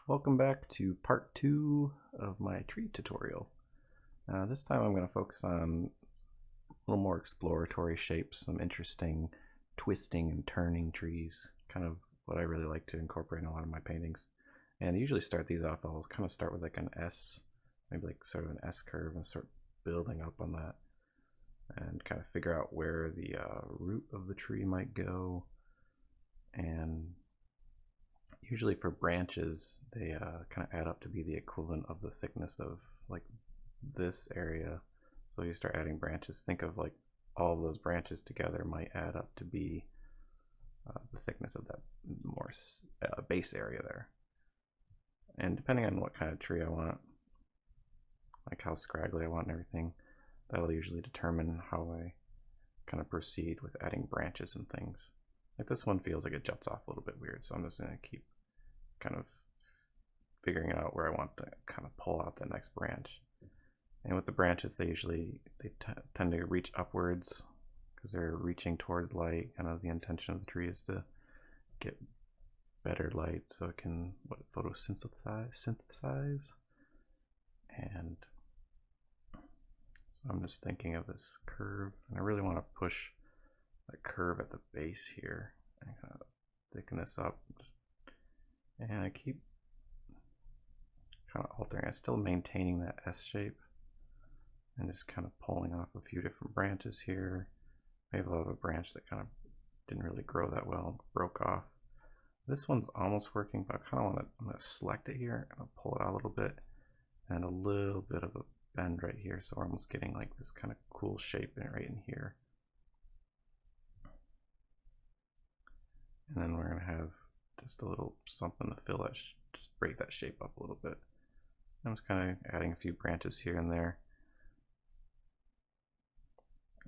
Welcome back to part 2 of my tree tutorial. This time I'm going to focus on a little more exploratory shapes, some interesting twisting and turning trees, kind of what I really like to incorporate in a lot of my paintings. And I usually start these off, I'll kind of start with like an S, maybe like sort of an S curve, and start building up on that and kind of figure out where the root of the tree might go. And usually for branches, they kind of add up to be the equivalent of the thickness of like this area. So you start adding branches, think of like all of those branches together might add up to be the thickness of that more base area there. And depending on what kind of tree I want, like how scraggly I want and everything, that'll usually determine how I kind of proceed with adding branches and things. Like this one feels like it juts off a little bit weird, so I'm just going to keep kind of figuring out where I want to kind of pull out the next branch. And with the branches, they tend to reach upwards because they're reaching towards light. Kind of the intention of the tree is to get better light so it can photosynthesize. And so I'm just thinking of this curve, and I really want to push that curve at the base here and kind of thicken this up. And I keep kind of altering, I'm still maintaining that S shape and just kind of pulling off a few different branches here. Maybe I'll have a branch that kind of didn't really grow that well, broke off. This one's almost working, but I kind of I'm going to select it here and I'll pull it out a little bit and a little bit of a bend right here. So we're almost getting like this kind of cool shape right in here. And then we're going to have just a little something to fill that, just break that shape up a little bit. I'm just kind of adding a few branches here and there.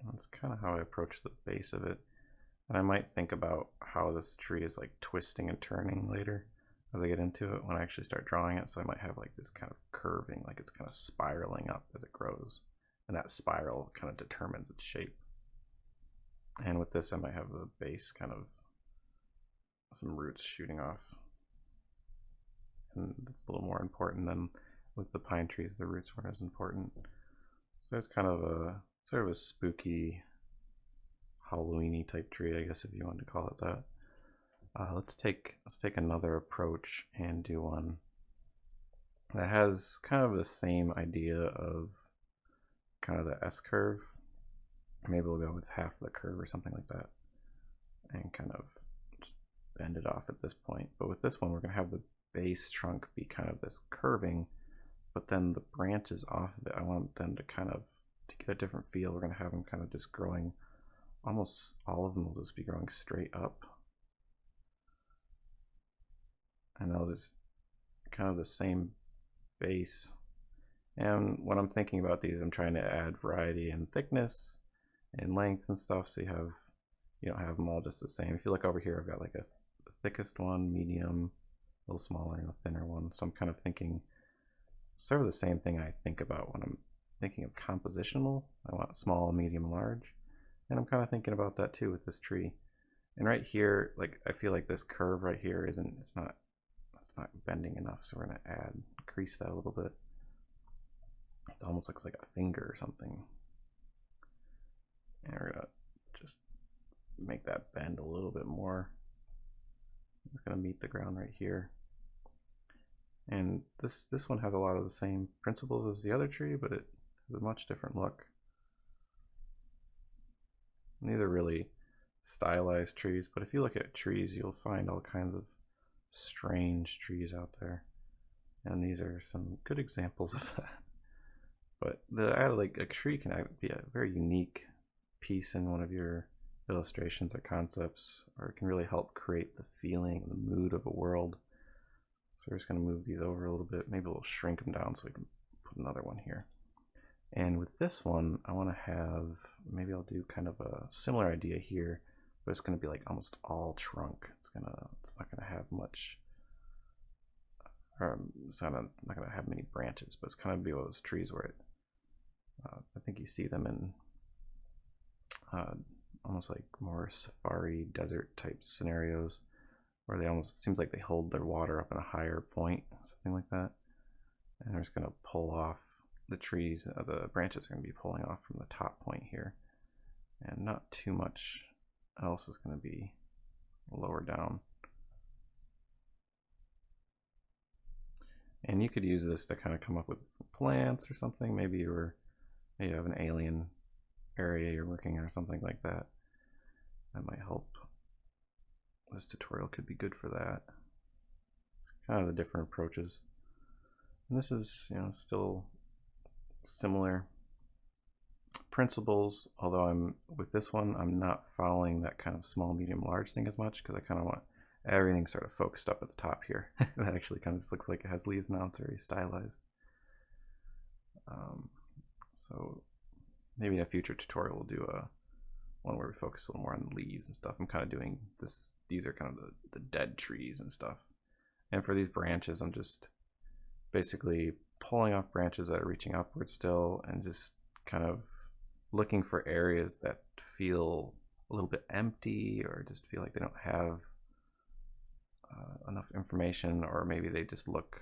That's kind of how I approach the base of it. And I might think about how this tree is like twisting and turning later as I get into it when I actually start drawing it. So I might have like this kind of curving, like it's kind of spiraling up as it grows. And that spiral kind of determines its shape. And with this, I might have the base kind of some roots shooting off. And it's a little more important than with the pine trees, the roots weren't as important. So there's kind of a sort of a spooky Halloweeny type tree, I guess, if you want to call it that. Let's take another approach and do one that has kind of the same idea of kind of the S curve. Maybe we'll go with half the curve or something like that and kind of just bend it off at this point. But with this one, we're going to have the base trunk be kind of this curving, but then the branches off of it, I want them to kind of, to get a different feel, we're going to have them kind of just growing, almost all of them will just be growing straight up. And they'll just kind of the same base. And when I'm thinking about these, I'm trying to add variety and thickness and length and stuff, so you don't have them all just the same. If you look over here, I've got like the thickest one, medium, a little smaller, and a thinner one. So I'm kind of thinking sort of the same thing I think about when I'm thinking of compositional. I want small, medium, large. And I'm kind of thinking about that too with this tree. And right here, like I feel like this curve right here it's not bending enough, so we're gonna increase that a little bit. It almost looks like a finger or something. And we're gonna just make that bend a little bit more. It's gonna meet the ground right here. And this one has a lot of the same principles as the other tree, but it has a much different look. And these are really stylized trees, but if you look at trees, you'll find all kinds of strange trees out there. And these are some good examples of that. But like a tree can be a very unique piece in one of your illustrations or concepts, or it can really help create the feeling, the mood of a world. So we're just going to move these over a little bit. Maybe we'll shrink them down so we can put another one here. And with this one, I want to have, maybe I'll do kind of a similar idea here, but it's going to be like almost all trunk. It's not going to have much, or it's not going to have many branches, but it's kind of be one of those trees where I think you see them in almost like more safari desert type scenarios where they almost, it seems like they hold their water up in a higher point, something like that. And they're just going to pull off the trees, the branches are going to be pulling off from the top point here. And not too much else is going to be lower down. And you could use this to kind of come up with plants or something. Maybe you have an alien area you're working in or something like that. That might help. This tutorial could be good for that. Kind of the different approaches. And this is, still similar principles, although with this one, I'm not following that kind of small, medium, large thing as much because I kind of want everything sort of focused up at the top here. That actually kind of just looks like it has leaves now. It's very stylized. So maybe in a future tutorial we'll do one where we focus a little more on the leaves and stuff. I'm kind of doing this. These are kind of the dead trees and stuff. And for these branches, I'm just basically pulling off branches that are reaching upward still and just kind of looking for areas that feel a little bit empty or just feel like they don't have enough information, or maybe they just look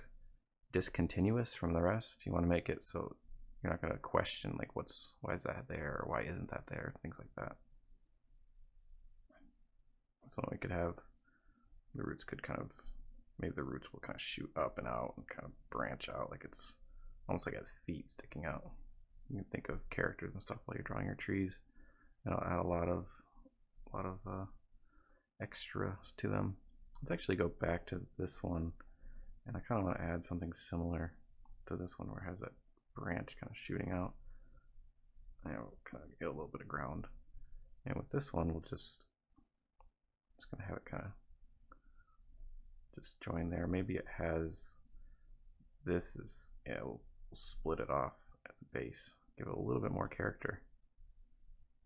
discontinuous from the rest. You want to make it so you're not going to question like why is that there or why isn't that there, things like that. So we could have the roots maybe the roots will kind of shoot up and out and kind of branch out like it's almost like it has feet sticking out. You can think of characters and stuff while you're drawing your trees, and I'll add a lot of extras to them. Let's actually go back to this one, and I kind of want to add something similar to this one where it has that branch kind of shooting out. And we'll kind of get a little bit of ground. And with this one, we'll just gonna have it kind of just join there. Maybe it has we'll split it off at the base, give it a little bit more character.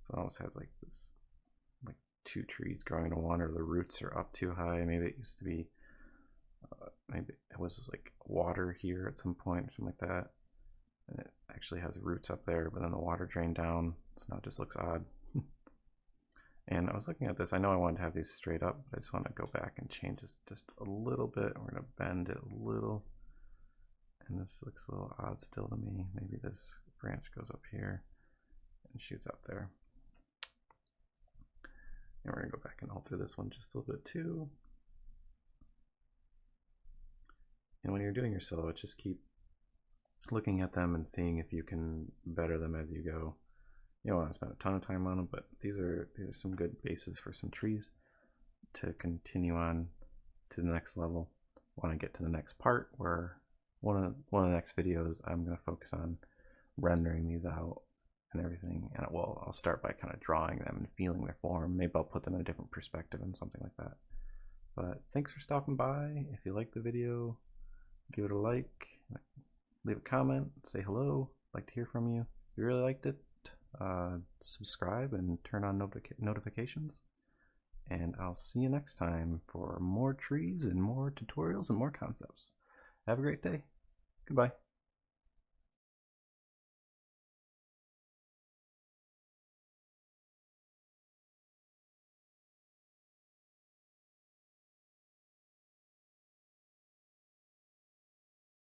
So it almost has like this, like two trees growing into one, or the roots are up too high. Maybe it used to be, maybe it was like water here at some point or something like that. And it actually has roots up there, but then the water drained down, so now it just looks odd. And I was looking at this, I know I wanted to have these straight up, but I just want to go back and change this just a little bit. We're going to bend it a little. And this looks a little odd still to me. Maybe this branch goes up here and shoots out there. And we're going to go back and alter this one just a little bit too. And when you're doing your silhouettes, just keep looking at them and seeing if you can better them as you go. You don't want to spend a ton of time on them, but these are some good bases for some trees to continue on to the next level. I want to get to the next part where one of the next videos I'm going to focus on rendering these out and everything. And I'll start by kind of drawing them and feeling their form. Maybe I'll put them in a different perspective and something like that. But thanks for stopping by. If you liked the video, give it a like, leave a comment, say hello. I'd like to hear from you. If you really liked it, subscribe and turn on notifications, and I'll see you next time for more trees and more tutorials and more concepts. Have a great day. Goodbye.